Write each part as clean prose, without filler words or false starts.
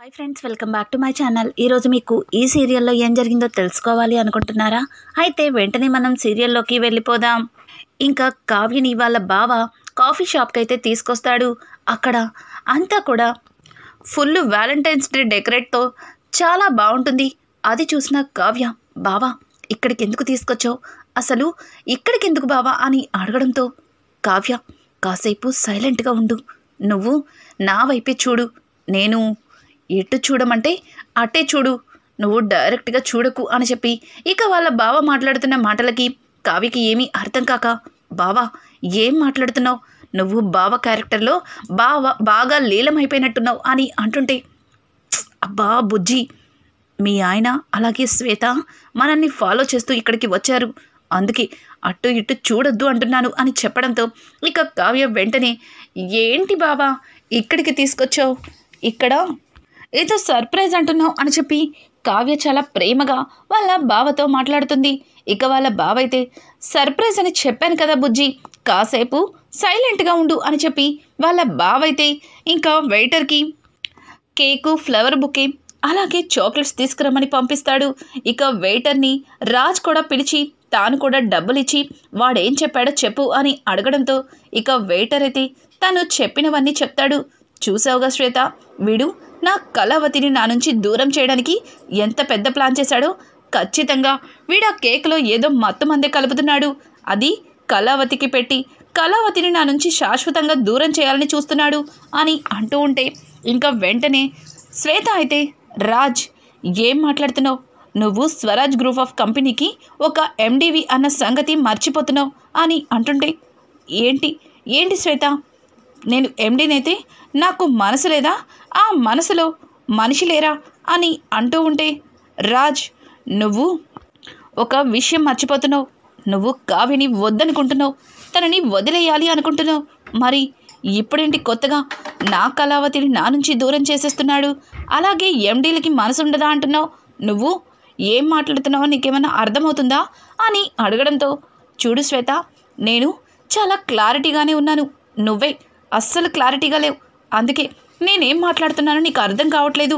Hi friends, welcome back to my channel. ఈరోజు మీకు ఈ సీరియల్లో ఏం జరిగిందో తెలుసుకోవాలి అనుకుంటున్నారా? అయితే వెంటనే మనం సీరియల్లోకి వెళ్ళిపోదాం. ఇంకా కావ్యని వాళ్ళ బావ కాఫీ షాప్కి అయితే తీసుకొస్తాడు. అక్కడ అంతా కూడా ఫుల్ వ్యాలంటైన్స్ డే డెకరేట్తో చాలా బాగుంటుంది. అది చూసిన కావ్య, బావా ఇక్కడికి ఎందుకు తీసుకొచ్చావు, అసలు ఇక్కడికి ఎందుకు బావా అని అడగడంతో, కావ్య కాసేపు సైలెంట్గా ఉండు, నువ్వు నా వైపే చూడు, నేను ఎటు చూడమంటే అటే చూడు, నువ్వు డైరెక్ట్గా చూడకు అని చెప్పి ఇక వాళ్ళ బావ మాట్లాడుతున్న మాటలకి కావ్యకి ఏమీ అర్థం కాక, బావా ఏం మాట్లాడుతున్నావు, నువ్వు బావ క్యారెక్టర్లో బాగా లీలమైపోయినట్టున్నావు అని అంటుంటే, అబ్బా బుజ్జి, మీ ఆయన అలాగే శ్వేత మనల్ని ఫాలో చేస్తూ ఇక్కడికి వచ్చారు, అందుకే అటు ఇటు చూడొద్దు అంటున్నాను అని చెప్పడంతో ఇక కావ్య వెంటనే, ఏంటి బావా ఇక్కడికి తీసుకొచ్చావు, ఇక్కడ ఏదో సర్ప్రైజ్ అంటున్నావు అని చెప్పి కావ్య చాలా ప్రేమగా వాళ్ళ బావతో మాట్లాడుతుంది. ఇక వాళ్ళ బావ అయితే, సర్ప్రైజ్ అని చెప్పాను కదా బుజ్జి, కాసేపు సైలెంట్గా ఉండు అని చెప్పి వాళ్ళ బావ అయితే ఇంకా వెయిటర్కి కేకు, ఫ్లవర్ బుకే అలాగే చాక్లెట్స్ తీసుకురమ్మని పంపిస్తాడు. ఇక వెయిటర్ని రాజ్ కూడా పిలిచి తాను కూడా డబ్బులు ఇచ్చి వాడేం చెప్పాడో చెప్పు అని అడగడంతో ఇక వెయిటర్ అయితే తను చెప్పినవన్నీ చెప్తాడు. చూసావుగా శ్వేత, వీడు నా కళావతిని నా నుంచి దూరం చేయడానికి ఎంత పెద్ద ప్లాన్ చేశాడో, ఖచ్చితంగా వీడు ఆ కేక్లో ఏదో మత్తు మందే కలుపుతున్నాడు, అది కళావతికి పెట్టి కళావతిని నా నుంచి శాశ్వతంగా దూరం చేయాలని చూస్తున్నాడు అని అంటూ ఉంటే ఇంకా వెంటనే శ్వేత అయితే, రాజ్ ఏం మాట్లాడుతున్నావు, నువ్వు స్వరాజ్ గ్రూప్ ఆఫ్ కంపెనీకి ఒక ఎండివి అన్న సంగతి మర్చిపోతున్నావు అని అంటుంటే, ఏంటి శ్వేత, నేను ఎండీనైతే నాకు మనసు లేదా, ఆ మనసులో మనిషి లేరా అని అంటూ ఉంటే, రాజ్ నువ్వు ఒక విషయం మర్చిపోతున్నావు, నువ్వు కావ్యని వద్దనుకుంటున్నావు, తనని వదిలేయాలి అనుకుంటున్నావు, మరి ఇప్పుడేంటి కొత్తగా నా కళావతిని నా నుంచి దూరం చేసేస్తున్నాడు, అలాగే ఎండీలకి మనసు ఉండదా అంటున్నావు, నువ్వు ఏం మాట్లాడుతున్నావో నీకేమైనా అర్థమవుతుందా అని అడగడంతో, చూడు శ్వేత, నేను చాలా క్లారిటీగానే ఉన్నాను, నువ్వే అస్సలు క్లారిటీగా లేవు, అందుకే నేనేం మాట్లాడుతున్నానో నీకు అర్థం కావట్లేదు,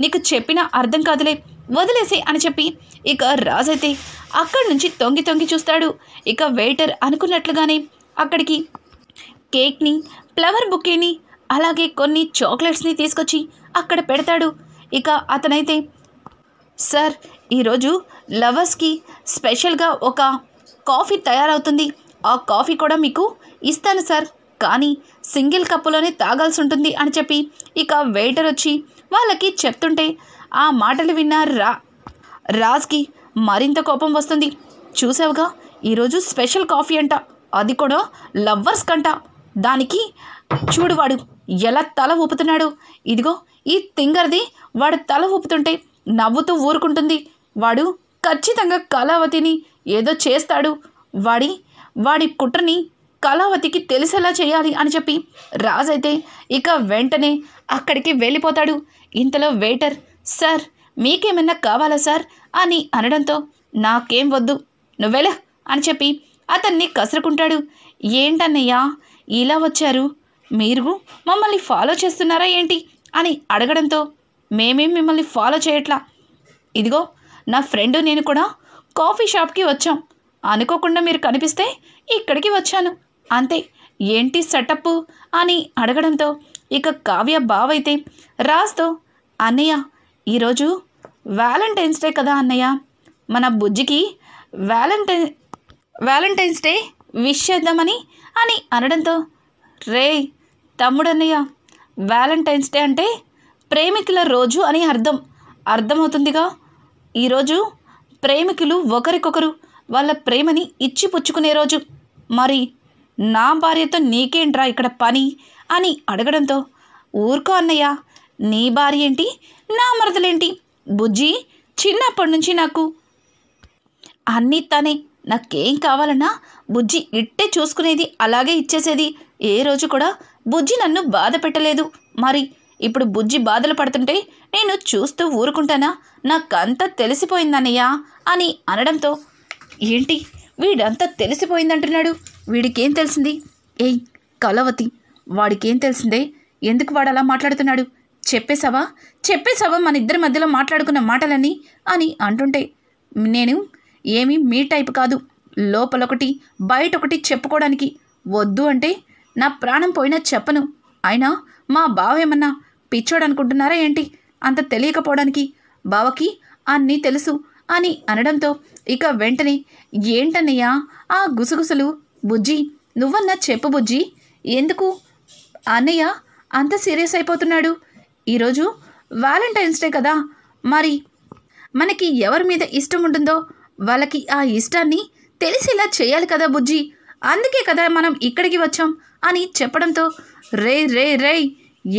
నీకు చెప్పినా అర్థం కాదులే, వదిలేసే అని చెప్పి ఇక రాజైతే అక్కడి నుంచి తొంగి చూస్తాడు. ఇక వెయిటర్ అనుకున్నట్లుగానే అక్కడికి కేక్ని, ఫ్లవర్ బుకేని అలాగే కొన్ని చాక్లెట్స్ని తీసుకొచ్చి అక్కడ పెడతాడు. ఇక అతనైతే, సార్ ఈరోజు లవర్స్కి స్పెషల్గా ఒక కాఫీ తయారవుతుంది, ఆ కాఫీ కూడా మీకు ఇస్తాను సార్, కానీ సింగిల్ కప్పులోనే తాగాల్సి ఉంటుంది అని చెప్పి ఇక వెయిటర్ వచ్చి వాళ్ళకి చెప్తుంటే ఆ మాటలు విన్న రాజ్కి మరింత కోపం వస్తుంది. చూసావుగా ఈరోజు స్పెషల్ కాఫీ అంట, అది కూడా లవ్వర్స్ కంట, దానికి చూడు వాడు ఎలా తల ఊపుతున్నాడు, ఇదిగో ఈ తింగర్ది వాడు తల ఊపుతుంటే నవ్వుతూ ఊరుకుంటుంది, వాడు ఖచ్చితంగా కళావతిని ఏదో చేస్తాడు, వాడి కుట్రని కళావతికి తెలిసేలా చేయాలి అని చెప్పి రాజ్ అయితే ఇక వెంటనే అక్కడికి వెళ్ళిపోతాడు. ఇంతలో వెయిటర్, సార్ మీకేమన్నా కావాలా సార్ అని అనడంతో, నాకేం వద్దు, నువ్వెలా అని చెప్పి అతన్ని కసురుకుంటాడు. ఏంటన్నయ్యా ఇలా వచ్చారు, మీరు మమ్మల్ని ఫాలో చేస్తున్నారా ఏంటి అని అడగడంతో, మేమేం మిమ్మల్ని ఫాలో చేయట్లా, ఇదిగో నా ఫ్రెండ్ నేను కూడా కాఫీ షాప్కి వచ్చాం, అనుకోకుండా మీరు కనిపిస్తే ఇక్కడికి వచ్చాను, అంతే, ఏంటి సెటప్ అని అడగడంతో ఇక కావ్య బావైతే రాజ్తో, అన్నయ్య ఈరోజు వ్యాలంటైన్స్ డే కదా అన్నయ్య, మన బుజ్జికి వ్యాలంటైన్స్ డే విష్ చేద్దామని అని అనడంతో, రే తమ్ముడన్నయ్య, వ్యాలంటైన్స్ డే అంటే ప్రేమికుల రోజు అని అర్థమవుతుందిగా, ఈరోజు ప్రేమికులు ఒకరికొకరు వాళ్ళ ప్రేమని ఇచ్చిపుచ్చుకునే రోజు, మరి నా భార్యతో నీకేంట్రా ఇక్కడ పని అని అడగడంతో, ఊరుకో అన్నయ్య, నీ భార్య ఏంటి నా మరదలేంటి, బుజ్జి చిన్నప్పటి నుంచి నాకు అన్నీ తనే, నాకేం కావాలన్నా బుజ్జి ఇట్టే చూసుకునేది, అలాగే ఇచ్చేసేది, ఏ రోజు కూడా బుజ్జి నన్ను బాధ పెట్టలేదు, మరి ఇప్పుడు బుజ్జి బాధలు పడుతుంటే నేను చూస్తూ ఊరుకుంటానా, నాకంతా తెలిసిపోయిందన్నయ్య అని అనడంతో, ఏంటి వీడంతా తెలిసిపోయిందంటున్నాడు, వీడికేం తెలిసింది, ఏయ్ కళావతి, వాడికేం తెలిసిందే, ఎందుకు వాడు అలా మాట్లాడుతున్నాడు, చెప్పేసావా మన ఇద్దరి మధ్యలో మాట్లాడుకున్న మాటలన్నీ అని అంటుంటే, నేను ఏమీ మీ టైపు కాదు, లోపలొకటి బయటొకటి చెప్పుకోవడానికి. వద్దు అంటే నా ప్రాణం పోయినా చెప్పను. అయినా మా బావేమన్నా పిచ్చోడనుకుంటున్నారా ఏంటి అంత తెలియకపోవడానికి? బావకి అన్నీ తెలుసు అని అనడంతో ఇక వెంటనే, ఏంటన్నయ్యా ఆ గుసగుసలు? బుజ్జి నువ్వన్నా చెప్పు బుజ్జి, ఎందుకు అన్నయ్య అంత సీరియస్ అయిపోతున్నాడు? ఈరోజు వ్యాలంటైన్స్ డే కదా, మరి మనకి ఎవరి మీద ఇష్టం ఉంటుందో వాళ్ళకి ఆ ఇష్టాన్ని తెలిసేలా చేయాలి కదా బుజ్జి, అందుకే కదా మనం ఇక్కడికి వచ్చాం అని చెప్పడంతో, రే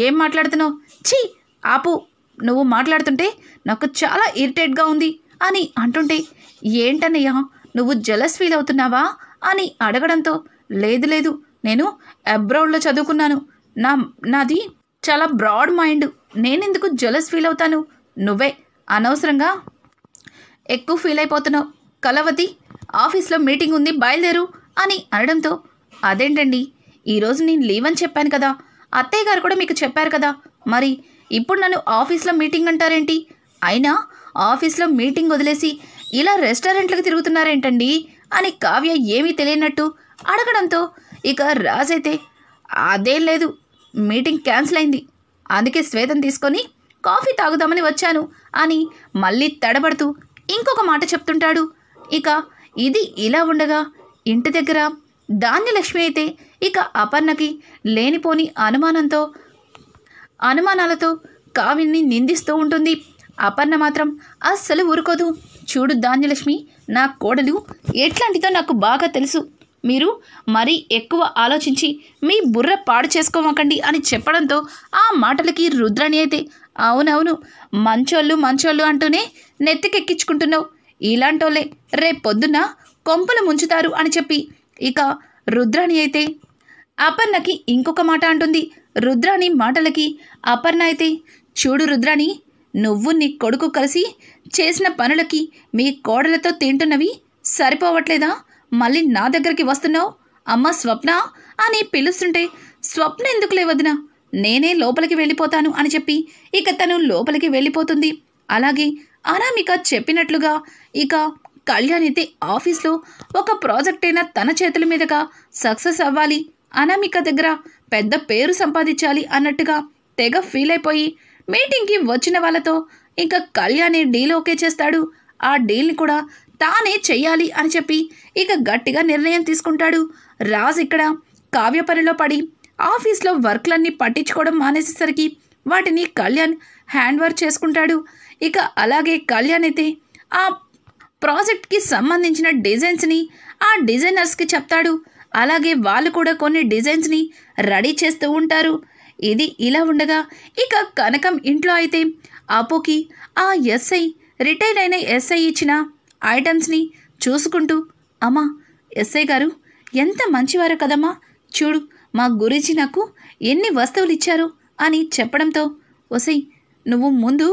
ఏం మాట్లాడుతున్నావు? ఛీ ఆపు, నువ్వు మాట్లాడుతుంటే నాకు చాలా ఇరిటేట్గా ఉంది అని అంటుంటే, ఏంటన్నయ్య నువ్వు జెలస్ ఫీల్ అవుతున్నావా అని అడగడంతో, లేదు నేను అబ్రాడ్లో చదువుకున్నాను, నాది చాలా బ్రాడ్ మైండ్, నేనెందుకు జెలస్ ఫీల్ అవుతాను? నువ్వే అనవసరంగా ఎక్కువ ఫీల్ అయిపోతున్నావు. కలవతి ఆఫీస్లో మీటింగ్ ఉంది, బయలుదేరు అని అనడంతో, అదేంటండి ఈరోజు నేను లీవ్ అని చెప్పాను కదా, అత్తయ్య గారు కూడా మీకు చెప్పారు కదా, మరి ఇప్పుడు నన్ను ఆఫీస్లో మీటింగ్ అంటారేంటి? అయినా ఆఫీస్లో మీటింగ్ వదిలేసి ఇలా రెస్టారెంట్లకు తిరుగుతున్నారేంటండి అని కావ్య ఏమీ తెలియనట్టు అడగడంతో, ఇక రాజైతే, అదేం లేదు, మీటింగ్ క్యాన్సిల్ అయింది, అందుకే శ్వేతను తీసుకొని కాఫీ తాగుదామని వచ్చాను అని మళ్ళీ తడబడుతూ ఇంకొక మాట చెప్తుంటాడు. ఇక ఇది ఇలా ఉండగా ఇంటి దగ్గర ధాన్యలక్ష్మి అయితే ఇక అపర్ణకి లేనిపోని అనుమానాలతో కావ్యని నిందిస్తూ ఉంటుంది. అపర్ణ మాత్రం అస్సలు ఊరుకోదు. చూడు ధాన్యలక్ష్మి, నా కోడలు ఎట్లాంటిదో నాకు బాగా తెలుసు, మీరు మరీ ఎక్కువ ఆలోచించి మీ బుర్ర పాడు చేసుకోమకండి అని చెప్పడంతో ఆ మాటలకి రుద్రాణి అయితే, అవునవును మంచోళ్ళు అంటూనే నెత్తికెక్కించుకుంటున్నావు, ఇలాంటోళ్ళే రేపొద్దున కొంపలు ముంచుతారు అని చెప్పి ఇక రుద్రాణి అయితే అపర్ణకి ఇంకొక మాట అంటుంది. రుద్రాణి మాటలకి అపర్ణ అయితే, చూడు రుద్రాణి, నువ్వు నీ కొడుకు కలిసి చేసిన పనులకి మీ కోడలతో తింటున్నవి సరిపోవట్లేదా? మళ్ళీ నా దగ్గరికి వస్తున్నావు? అమ్మ స్వప్న అని పిలుస్తుంటే, స్వప్న ఎందుకు లేవదినా, నేనే లోపలికి వెళ్ళిపోతాను అని చెప్పి ఇక తను లోపలికి వెళ్ళిపోతుంది. అలాగే అనామిక చెప్పినట్లుగా ఇక కళ్యాణ్ అయితే ఆఫీస్లో ఒక ప్రాజెక్ట్ అయినా తన చేతుల మీదుగా సక్సెస్ అవ్వాలి, అనామిక దగ్గర పెద్ద పేరు సంపాదించాలి అన్నట్టుగా తెగ ఫీల్ అయిపోయి మీటింగ్కి వచ్చిన వాళ్ళతో ఇంకా కళ్యాణే డీల్ ఓకే చేస్తాడు. ఆ డీల్ని కూడా తానే చెయ్యాలి అని చెప్పి ఇక గట్టిగా నిర్ణయం తీసుకుంటాడు. రాజ్ ఇక్కడ కావ్య పనిలో పడి ఆఫీస్లో వర్క్లన్నీ పట్టించుకోవడం మానేసేసరికి వాటిని కళ్యాణ్ హ్యాండ్ వర్క్ చేసుకుంటాడు. ఇక అలాగే కళ్యాణ్ అయితే ఆ ప్రాజెక్ట్కి సంబంధించిన డిజైన్స్ని ఆ డిజైనర్స్కి చెప్తాడు. అలాగే వాళ్ళు కూడా కొన్ని డిజైన్స్ని రెడీ చేస్తూ ఉంటారు. ఇది ఇలా ఉండగా ఇక కనకం ఇంట్లో అయితే అప్పుకి ఆ ఎస్ఐ రిటైర్ అయిన ఎస్ఐ ఇచ్చిన ఐటమ్స్ని చూసుకుంటూ, అమ్మా ఎస్ఐ గారు ఎంత మంచివారు కదమ్మా, చూడు మా గురించి నాకు ఎన్ని వస్తువులు ఇచ్చారు అని చెప్పడంతో, ఒసై నువ్వు ముందు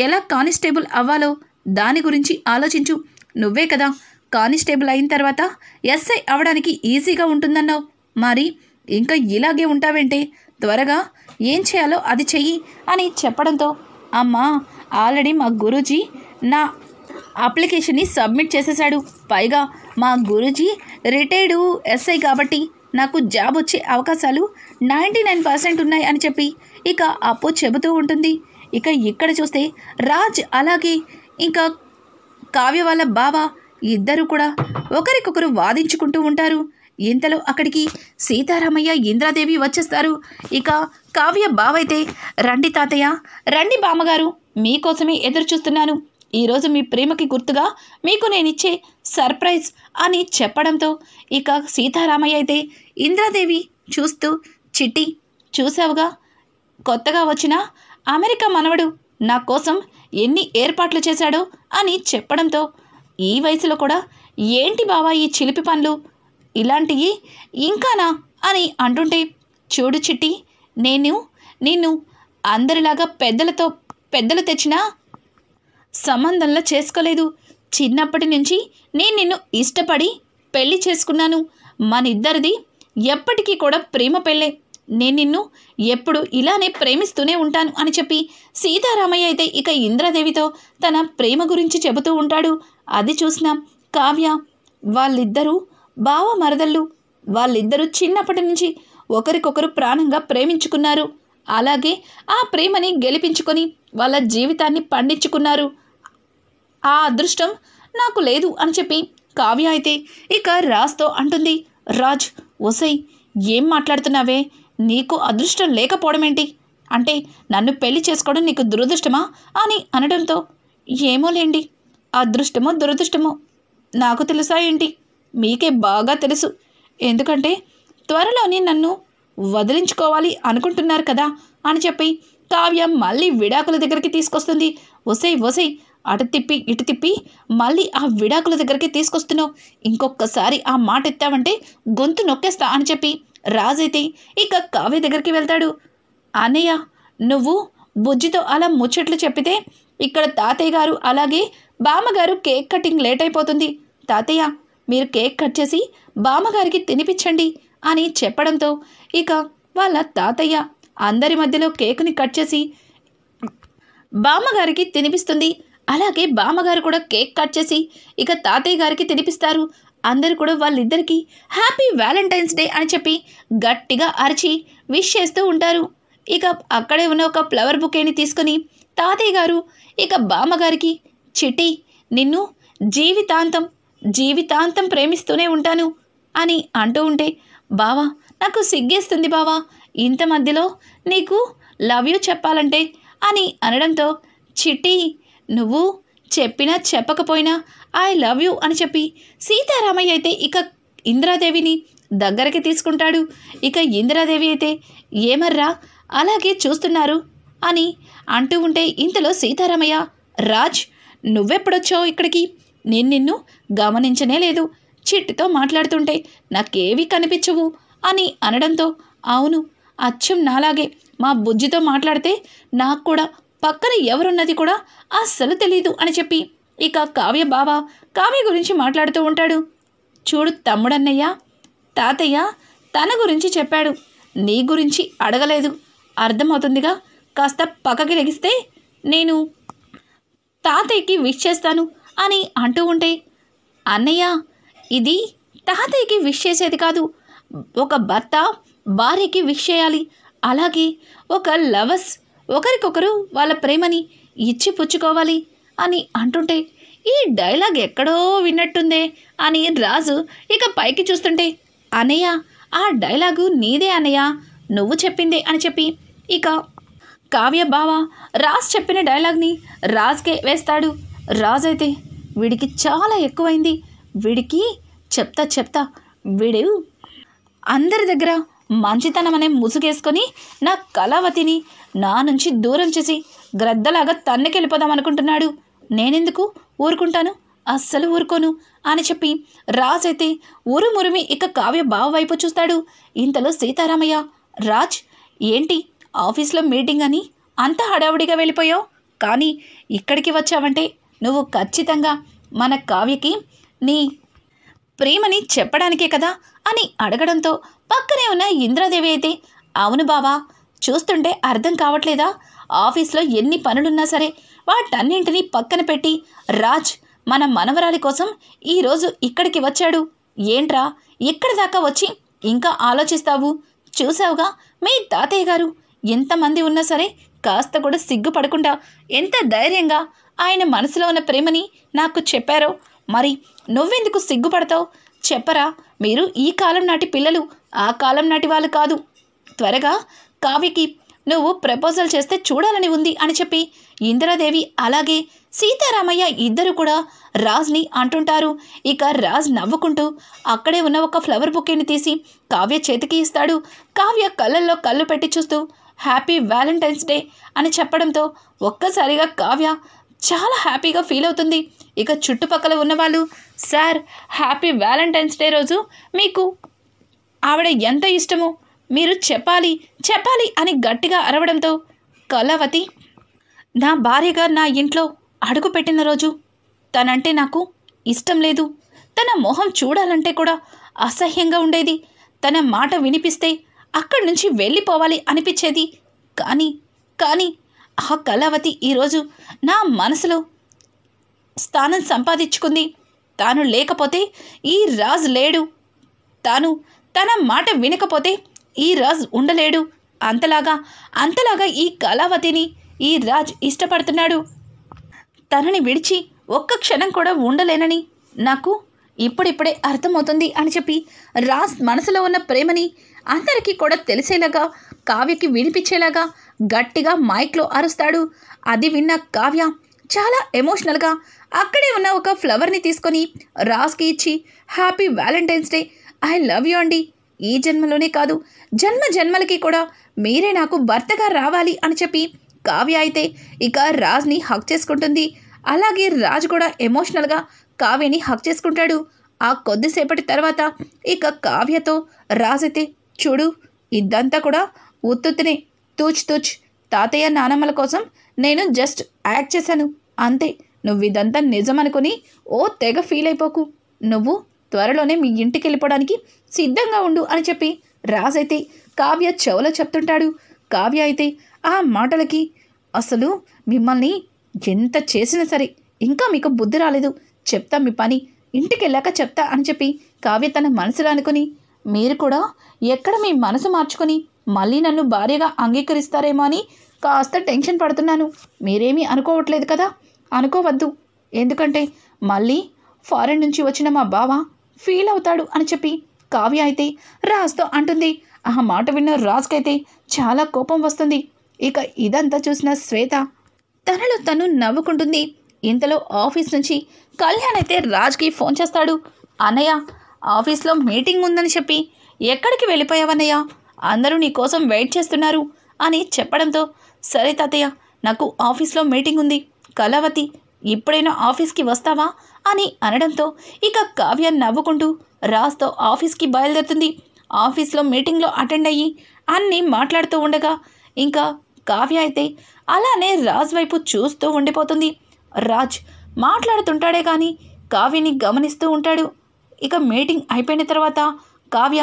ఎలా కానిస్టేబుల్ అవ్వాలో దాని గురించి ఆలోచించు, నువ్వే కదా కానిస్టేబుల్ అయిన తర్వాత ఎస్ఐ అవ్వడానికి ఈజీగా ఉంటుందన్నావు, మరి ఇంకా ఇలాగే ఉంటావేంటే, త్వరగా ఏం చేయాలో అది చెయ్యి అని చెప్పడంతో, అమ్మా ఆల్రెడీ మా గురూజీ నా అప్లికేషన్ని సబ్మిట్ చేసేశాడు, పైగా మా గురూజీ రిటైర్డు ఎస్ఐ కాబట్టి నాకు జాబ్ వచ్చే అవకాశాలు 99% ఉన్నాయి అని చెప్పి ఇక అప్పు చెబుతూ ఉంటుంది. ఇక ఇక్కడ చూస్తే రాజ్ అలాగే ఇంకా కావ్య వాళ్ళ బావ ఇద్దరు కూడా ఒకరికొకరు వాదించుకుంటూ ఉంటారు. ఇంతలో అక్కడికి సీతారామయ్య ఇంద్రాదేవి వచ్చేస్తారు. ఇక కావ్య బావైతే, రండి తాతయ్య, రండి బామ్మగారు, మీకోసమే ఎదురు చూస్తున్నాను, ఈరోజు మీ ప్రేమకి గుర్తుగా మీకు నేనిచ్చే సర్ప్రైజ్ అని చెప్పడంతో ఇక సీతారామయ్య అయితే ఇంద్రాదేవి చూస్తూ, చిట్టి చూసావుగా కొత్తగా వచ్చిన అమెరికా మనవడు నా కోసం ఎన్ని ఏర్పాట్లు చేశాడో అని చెప్పడంతో, ఈ వయసులో కూడా ఏంటి బావా ఈ చిలిపి పనులు, ఇలాంటివి ఇంకానా అని చూడు చిట్టి, నిన్ను అందరిలాగా పెద్దలు తెచ్చిన సంబంధంలో చేసుకోలేదు, చిన్నప్పటి నుంచి నేను నిన్ను ఇష్టపడి పెళ్లి చేసుకున్నాను, మన ఇద్దరిది ఎప్పటికీ కూడా ప్రేమ పెళ్ళే, నేను నిన్ను ఎప్పుడు ఇలానే ప్రేమిస్తూనే ఉంటాను అని చెప్పి సీతారామయ్య అయితే ఇక ఇంద్రాదేవితో తన ప్రేమ గురించి చెబుతూ ఉంటాడు. అది చూసిన కావ్య, వాళ్ళిద్దరూ బావ మరదళ్ళు, వాళ్ళిద్దరూ చిన్నప్పటి నుంచి ఒకరికొకరు ప్రాణంగా ప్రేమించుకున్నారు. అలాగే ఆ ప్రేమని గెలిపించుకొని వాళ్ళ జీవితాన్ని పండించుకున్నారు. ఆ అదృష్టం నాకు లేదు అని చెప్పి కావ్య అయితే ఇక రాజ్తో అంటుంది. రాజ్, ఒసై, ఏం మాట్లాడుతున్నావే? నీకు అదృష్టం లేకపోవడం ఏంటి? అంటే నన్ను పెళ్లి చేసుకోవడం నీకు దురదృష్టమా అని అనడంతో, ఏమోలేండి, అదృష్టమో దురదృష్టమో నాకు తెలుసా ఏంటి? మీకే బాగా తెలుసు. ఎందుకంటే త్వరలోనే నన్ను వదిలించుకోవాలి అనుకుంటున్నారు కదా అని చెప్పి కావ్య మళ్ళీ విడాకుల దగ్గరికి తీసుకొస్తుంది. ఒసై ఒసై, అటు తిప్పి ఇటు తిప్పి మళ్ళీ ఆ విడాకుల దగ్గరికి తీసుకొస్తున్నావు. ఇంకొకసారి ఆ మాట ఎత్తావంటే గొంతు నొక్కేస్తా అని చెప్పి రాజైతే ఇక కావ్య దగ్గరికి వెళ్తాడు. అన్నయ్య, నువ్వు బుజ్జితో అలా ముచ్చట్లు చెప్పితే ఇక్కడ తాతయ్య గారు అలాగే బామ్మగారు కేక్ కటింగ్ లేట్ అయిపోతుంది. తాతయ్య, మీరు కేక్ కట్ చేసి బామ్మగారికి తినిపించండి అని చెప్పడంతో ఇక వాళ్ళ తాతయ్య అందరి మధ్యలో కేకుని కట్ చేసి బామ్మగారికి తినిపిస్తుంది. అలాగే బామ్మగారు కూడా కేక్ కట్ చేసి ఇక తాతయ్య గారికి తినిపిస్తారు. అందరూ కూడా వాళ్ళిద్దరికీ హ్యాపీ వ్యాలంటైన్స్ డే అని చెప్పి గట్టిగా అరిచి విష్ చేస్తూ ఉంటారు. ఇక అక్కడే ఉన్న ఒక ఫ్లవర్ బుకేని తీసుకొని తాతయ్య గారు ఇక బామ్మగారికి, చిట్టి, నిన్ను జీవితాంతం జీవితాంతం ప్రేమిస్తూనే ఉంటాను అని అంటూ ఉంటే, బావా, నాకు సిగ్గేస్తుంది బావా, ఇంత మధ్యలో నీకు లవ్ యూ చెప్పాలంటే అని అనడంతో, చిట్టి, నువ్వు చెప్పినా చెప్పకపోయినా ఐ లవ్ యూ అని చెప్పి సీతారామయ్య అయితే ఇక ఇంద్రాదేవిని దగ్గరికి తీసుకుంటాడు. ఇక ఇంద్రాదేవి అయితే, ఏమర్రా అలాగే చూస్తున్నారు అని అంటూ ఉంటే, ఇంతలో సీతారామయ్య, రాజ్, నువ్వెప్పుడొచ్చావు ఇక్కడికి? నేను నిన్ను గమనించనే లేదు. చిట్టితో మాట్లాడుతుంటే నాకేవి కనిపించవు అని అనడంతో, అవును, అచ్చం నాలాగే మా బుజ్జితో మాట్లాడితే నాకు కూడా పక్కన ఎవరున్నది కూడా అస్సలు తెలీదు అని చెప్పి ఇక కావ్య బావ కావ్య గురించి మాట్లాడుతూ ఉంటాడు. చూడు తమ్ముడన్నయ్య, తాతయ్య తన గురించి చెప్పాడు, నీ గురించి అడగలేదు. అర్థమవుతుందిగా. కాస్త పక్కకి లెగిస్తే నేను తాతయ్యకి విష్ చేస్తాను అని అంటూ ఉంటే, అన్నయ్య, ఇది తాతయ్యకి విష్ చేసేది కాదు, ఒక భర్త భార్యకి విష్ చేయాలి. అలాగే ఒక లవర్స్ ఒకరికొకరు వాళ్ళ ప్రేమని ఇచ్చి పుచ్చుకోవాలి అని అంటుంటే, ఈ డైలాగ్ ఎక్కడో విన్నట్టుందే అని రాజు ఇక పైకి చూస్తుంటే, అన్నయ్య, ఆ డైలాగు నీదే అన్నయ్య, నువ్వు చెప్పిందే అని చెప్పి ఇక కావ్య బావ రాజ్ చెప్పిన డైలాగ్ని రాజ్కే వేస్తాడు. రాజ్ అయితే, వీడికి చాలా ఎక్కువైంది, వీడికి చెప్తా వీడు అందరి దగ్గర మంచితనం అనే ముసుగేసుకొని నా కళావతిని నా నుంచి దూరం చేసి గ్రద్దలాగా తన్నుకెళ్ళిపోదాం అనుకుంటున్నాడు. నేనెందుకు ఊరుకుంటాను? అస్సలు ఊరుకోను అని చెప్పి రాజ్ అయితే ఉరుమురిమి ఇక కావ్య బావ వైపు చూస్తాడు. ఇంతలో సీతారామయ్య, రాజ్, ఏంటి ఆఫీస్లో మీటింగ్ అని అంత హడావుడిగా వెళ్ళిపోయావు, కానీ ఇక్కడికి వచ్చావంటే నువ్వు ఖచ్చితంగా మన కావ్యకి నీ ప్రేమని చెప్పడానికే కదా అని అడగడంతో పక్కనే ఉన్న ఇంద్రాదేవి అయితే, అవును బావా, చూస్తుంటే అర్థం కావట్లేదా? ఆఫీస్లో ఎన్ని పనులున్నా సరే వాటన్నింటినీ పక్కన పెట్టి రాజ్ మన మనవరాలి కోసం ఈరోజు ఇక్కడికి వచ్చాడు. ఏంట్రా ఇక్కడి దాకా వచ్చి ఇంకా ఆలోచిస్తావు? చూసావుగా మీ తాతయ్య గారు ఎంతమంది ఉన్నా సరే కాస్త కూడా సిగ్గుపడకుండా ఎంత ధైర్యంగా ఆయన మనసులో ఉన్న ప్రేమని నాకు చెప్పారో, మరి నువ్వెందుకు సిగ్గుపడతావు? చెప్పరా, మీరు ఈ కాలం నాటి పిల్లలు, ఆ కాలం నాటి వాళ్ళు కాదు. త్వరగా కావ్యకి నువ్వు ప్రపోజల్ చేస్తే చూడాలని ఉంది అని చెప్పి ఇందిరాదేవి అలాగే సీతారామయ్య ఇద్దరు కూడా రాజ్ని అంటుంటారు. ఇక రాజ్ నవ్వుకుంటూ అక్కడే ఉన్న ఒక ఫ్లవర్ బుకేని తీసి కావ్య చేతికి ఇస్తాడు. కావ్య కళ్ళల్లో కళ్ళు పెట్టి చూస్తూ హ్యాపీ వ్యాలంటైన్స్ డే అని చెప్పడంతో ఒక్కసారిగా కావ్య చాలా హ్యాపీగా ఫీల్ అవుతుంది. ఇక చుట్టుపక్కల ఉన్నవాళ్ళు, సార్, హ్యాపీ వ్యాలంటైన్స్ డే రోజు మీకు ఆవిడ ఎంత ఇష్టమో మీరు చెప్పాలి అని గట్టిగా అరవడంతో, కళావతి నా భార్యగా నా ఇంట్లో అడుగుపెట్టిన రోజు తనంటే నాకు ఇష్టం లేదు. తన మొహం చూడాలంటే కూడా అసహ్యంగా ఉండేది. తన మాట వినిపిస్తే అక్కడి నుంచి వెళ్ళిపోవాలి అనిపించేది. కానీ కానీ ఆ కళావతి ఈరోజు నా మనసులో స్థానం సంపాదించుకుంది. తాను లేకపోతే ఈ రాజు లేడు. తాను తన మాట వినకపోతే ఈ రాజు ఉండలేడు. అంతలాగా ఈ కళావతిని ఈ రాజ్ ఇష్టపడుతున్నాడు. తనని విడిచి ఒక్క క్షణం కూడా ఉండలేనని నాకు ఇప్పుడిప్పుడే అర్థమవుతుంది అని చెప్పి రాజ్ మనసులో ఉన్న ప్రేమని అందరికీ కూడా తెలిసేలాగా, కావ్యకి వినిపించేలాగా గట్టిగా మైక్లో అరుస్తాడు. అది విన్న కావ్య చాలా ఎమోషనల్గా అక్కడే ఉన్న ఒక ఫ్లవర్ని తీసుకొని రాజ్కి ఇచ్చి, happy Valentine's day, I love you అండి. ఈ జన్మలోనే కాదు, జన్మలకి కూడా మీరే నాకు భర్తగా రావాలి అని చెప్పి కావ్య అయితే ఇక రాజ్ని హక్ చేసుకుంటుంది. అలాగే రాజ్ కూడా ఎమోషనల్గా కావ్యని హక్ చేసుకుంటాడు. ఆ కొద్దిసేపటి తర్వాత ఇక కావ్యతో రాజ్ అయితే, చూడు, ఇదంతా కూడా ఉత్తునే, తూచ్ తాతయ్య నానమ్మల కోసం నేను జస్ట్ యాక్ట్ చేశాను అంతే. నువ్వు ఇదంతా నిజం అనుకుని ఓ తెగ ఫీల్ అయిపోకు. నువ్వు త్వరలోనే మీ ఇంటికి వెళ్ళిపోవడానికి సిద్ధంగా ఉండు అని చెప్పి రాజ్ అయితే కావ్య చెవులో చెప్తుంటాడు. కావ్య అయితే ఆ మాటలకి, అసలు మిమ్మల్ని ఎంత చేసినా సరే ఇంకా మీకు బుద్ధి రాలేదు, చెప్తా మీ పని, ఇంటికి వెళ్ళాక చెప్తా అని చెప్పి కావ్య తన మనసులో అనుకుని, మీరు కూడా ఎక్కడ మీ మనసు మార్చుకొని మళ్ళీ నన్ను భార్యగా అంగీకరిస్తారేమో అని కాస్త టెన్షన్ పడుతున్నాను. మీరేమీ అనుకోవట్లేదు కదా? అనుకోవద్దు, ఎందుకంటే మళ్ళీ ఫారెన్ నుంచి వచ్చిన మా బావ ఫీల్ అవుతాడు అని చెప్పి కావ్య అయితే రాజ్తో అంటుంది. ఆ మాట విన్న రాజ్కైతే చాలా కోపం వస్తుంది. ఇక ఇదంతా చూసిన శ్వేత తనలో తను నవ్వుకుంటుంది. ఇంతలో ఆఫీస్ నుంచి కళ్యాణ్ అయితే రాజ్కి ఫోన్ చేస్తాడు. అన్నయ్య, ఆఫీస్లో మీటింగ్ ఉందని చెప్పి ఎక్కడికి వెళ్ళిపోయావన్నయ్య? అందరూ నీ కోసం వెయిట్ చేస్తున్నారు అని చెప్పడంతో, సరే తాతయ్య, నాకు ఆఫీస్లో మీటింగ్ ఉంది, కళావతి ఇప్పుడైనా ఆఫీస్కి వస్తావా అని అనడంతో ఇక కావ్య నవ్వుకుంటూ రాజ్తో ఆఫీస్కి బయలుదేరుతుంది. ఆఫీస్లో మీటింగ్లో అటెండ్ అయ్యి అన్నీ మాట్లాడుతూ ఉండగా ఇంకా కావ్య అయితే అలానే రాజ్ వైపు చూస్తూ ఉండిపోతుంది. రాజ్ మాట్లాడుతుంటాడే కానీ కావ్యని గమనిస్తూ ఉంటాడు. ఇక మీటింగ్ అయిపోయిన తర్వాత కావ్య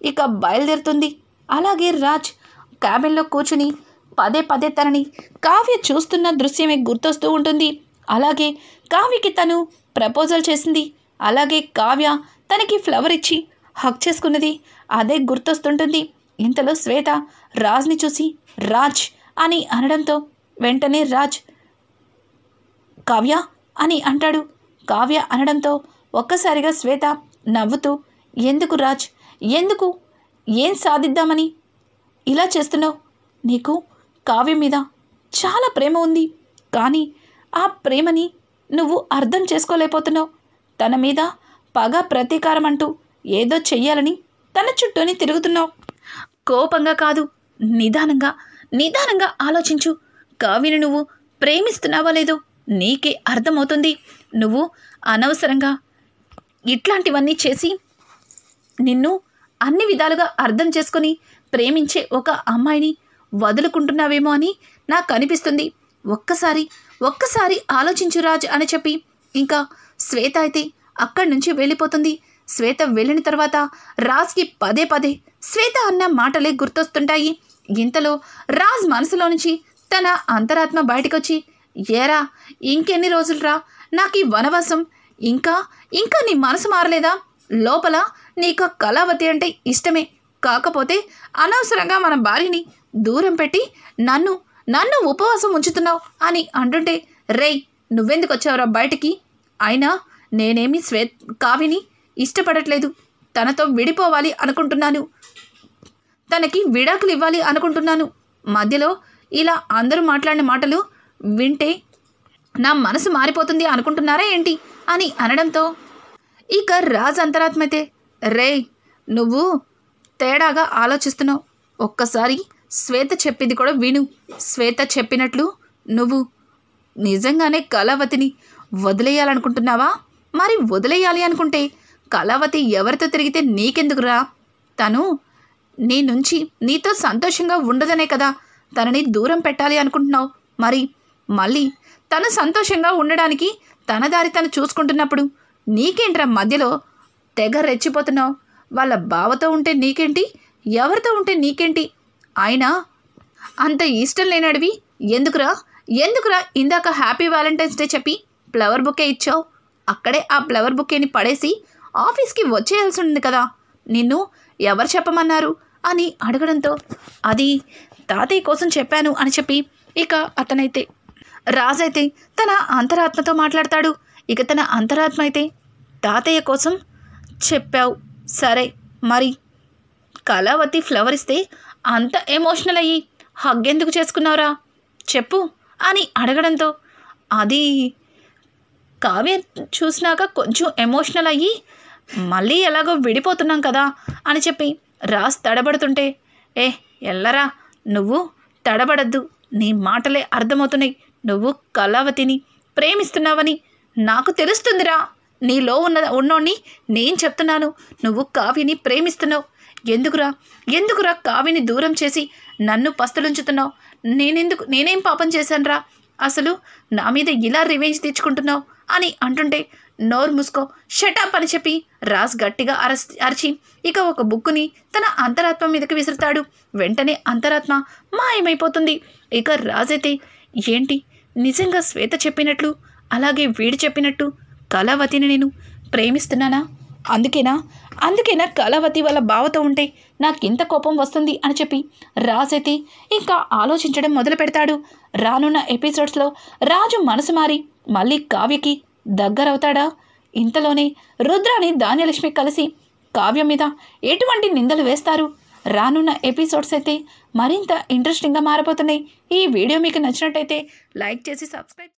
ఇక బయలుదేరుతుంది. అలాగే రాజ్ క్యాబిన్లో కూర్చుని పదే తనని కావ్య చూస్తున్న దృశ్యమే గుర్తొస్తూ ఉంటుంది. అలాగే కావ్యకి తను ప్రపోజల్ చేసింది, అలాగే కావ్య తనకి ఫ్లవర్ ఇచ్చి హక్ చేసుకున్నది అదే గుర్తొస్తుంటుంది. ఇంతలో శ్వేత రాజ్ని చూసి రాజ్ అని అనడంతో వెంటనే రాజ్ కావ్య అని అంటాడు. కావ్య అనడంతో ఒక్కసారిగా శ్వేత నవ్వుతూ, ఎందుకు రాజ్, ఎందుకు, ఏం సాధిద్దామని ఇలా చేస్తున్నావు? నీకు కావ్య మీద చాలా ప్రేమ ఉంది, కానీ ఆ ప్రేమని నువ్వు అర్థం చేసుకోలేకపోతున్నావు. తన మీద పగ, ప్రతీకారం అంటూ ఏదో చెయ్యాలని తన చుట్టూని తిరుగుతున్నావు. కోపంగా కాదు, నిదానంగా ఆలోచించు. కావ్యని నువ్వు ప్రేమిస్తున్నావా లేదో నీకే అర్థమవుతుంది. నువ్వు అనవసరంగా ఇట్లాంటివన్నీ చేసి నిన్ను అన్ని విధాలుగా అర్థం చేసుకొని ప్రేమించే ఒక అమ్మాయిని వదులుకుంటున్నావేమో అని నాకు అనిపిస్తుంది. ఒక్కసారి ఆలోచించు రాజ్ అని చెప్పి ఇంకా శ్వేత అయితే అక్కడి నుంచి వెళ్ళిపోతుంది. శ్వేత వెళ్ళిన తర్వాత రాజ్కి పదే శ్వేత అన్న మాటలే గుర్తొస్తుంటాయి. ఇంతలో రాజ్ మనసులో నుంచి తన అంతరాత్మ బయటకొచ్చి, ఏరా, ఇంకెన్ని రోజులురా నాకు ఈ వనవాసం, ఇంకా నీ మనసు మారలేదా? లోపల నీకు కళావతి అంటే ఇష్టమే, కాకపోతే అనవసరంగా మన భార్యని దూరం పెట్టి నన్ను ఉపవాసం ఉంచుతున్నావు అని అంటుంటే, రేయ్, నువ్వెందుకు వచ్చావురా బయటికి? అయినా నేనేమి కావ్యని ఇష్టపడట్లేదు, తనతో విడిపోవాలి అనుకుంటున్నాను, తనకి విడాకులు ఇవ్వాలి అనుకుంటున్నాను. మధ్యలో ఇలా అందరూ మాట్లాడిన మాటలు వింటే నా మనసు మారిపోతుంది అనుకుంటున్నారా ఏంటి అని అనడంతో ఇక రాజ్ అంతరాత్మైతే, రేయ్, నువ్వు తేడాగా ఆలోచిస్తున్నావు. ఒక్కసారి శ్వేత చెప్పింది కూడా విను. శ్వేత చెప్పినట్లు నువ్వు నిజంగానే కళావతిని వదిలేయాలనుకుంటున్నావా? మరి వదిలేయాలి అనుకుంటే కళావతి ఎవరితో తిరిగితే నీకెందుకురా? తను నీ నుంచి నీతో సంతోషంగా ఉండదనే కదా తనని దూరం పెట్టాలి అనుకుంటున్నావు. మరి మళ్ళీ తను సంతోషంగా ఉండడానికి తన దారి తను చూసుకుంటున్నప్పుడు నీకేంట్రా మధ్యలో తెగ రెచ్చిపోతున్నావు? వాళ్ళ బావతో ఉంటే నీకేంటి, ఎవరితో ఉంటే నీకేంటి? అయినా అంత ఇష్టం లేనడివి ఎందుకురా ఇందాక హ్యాపీ వ్యాలంటైన్స్ డే చెప్పి ఫ్లవర్ బుకే ఇచ్చావు? అక్కడే ఆ ఫ్లవర్ బుకేని పడేసి ఆఫీస్కి వచ్చేయాల్సి ఉంది కదా. నిన్ను ఎవరు చెప్పమన్నారు అని అడగడంతో అది తాతయ్య కోసం చెప్పాను అని చెప్పి ఇక అతనైతే రాజైతే తన అంతరాత్మతో మాట్లాడతాడు. ఇక తన అంతరాత్మ అయితే తాతయ్య కోసం చెప్పావు, సరే మరి కళావతి ఫ్లవర్ ఇస్తే అంత ఎమోషనల్ అయ్యి హగ్ ఎందుకు చేసుకున్నావురా చెప్పు అని అడగడంతో అది కావ్య చూసినాక కొంచెం ఎమోషనల్ అయ్యి మళ్ళీ ఎలాగో విడిపోతున్నాం కదా అని చెప్పి రాజ్ తడబడుతుంటే, ఎల్లరా నువ్వు తడబడద్దు, నీ మాటలే అర్థమవుతున్నాయి. నువ్వు కళావతిని ప్రేమిస్తున్నావని నాకు తెలుస్తుందిరా. నీలో ఉన్నోడిని నేను చెప్తున్నాను, నువ్వు కావ్యని ప్రేమిస్తున్నావు. ఎందుకురా కావ్యని దూరం చేసి నన్ను పస్తులుంచుతున్నావు? నేనేం పాపం చేశానురా? అసలు నా మీద ఇలా రివెంజ్ తీర్చుకుంటున్నావు అని అంటుంటే, నోరు మూసుకో, షటప్ అని చెప్పి రాజ్ గట్టిగా అరిచి ఇక ఒక బుక్కుని తన అంతరాత్మ మీదకి విసురుతాడు. వెంటనే అంతరాత్మ మాయమైపోతుంది. ఇక రాజైతే ఏంటి నిజంగా శ్వేత చెప్పినట్లు అలాగే వీడు చెప్పినట్టు కళావతిని నేను ప్రేమిస్తున్నానా? అందుకేనా కళావతి వాళ్ళ బావతో ఉంటే నాకింత కోపం వస్తుంది అని చెప్పి రాజైతే ఇంకా ఆలోచించడం మొదలు పెడతాడు. రానున్న ఎపిసోడ్స్లో రాజు మనసు మారి మళ్ళీ కావ్యకి దగ్గరవుతాడా? ఇంతలోనే రుద్రాని ధాన్యలక్ష్మి కలిసి కావ్య మీద ఎటువంటి నిందలు వేస్తారు? రానున్న ఎపిసోడ్స్ అయితే మరింత ఇంట్రెస్టింగ్గా మారబోతున్నాయి. ఈ వీడియో మీకు నచ్చినట్టయితే లైక్ చేసి సబ్స్క్రైబ్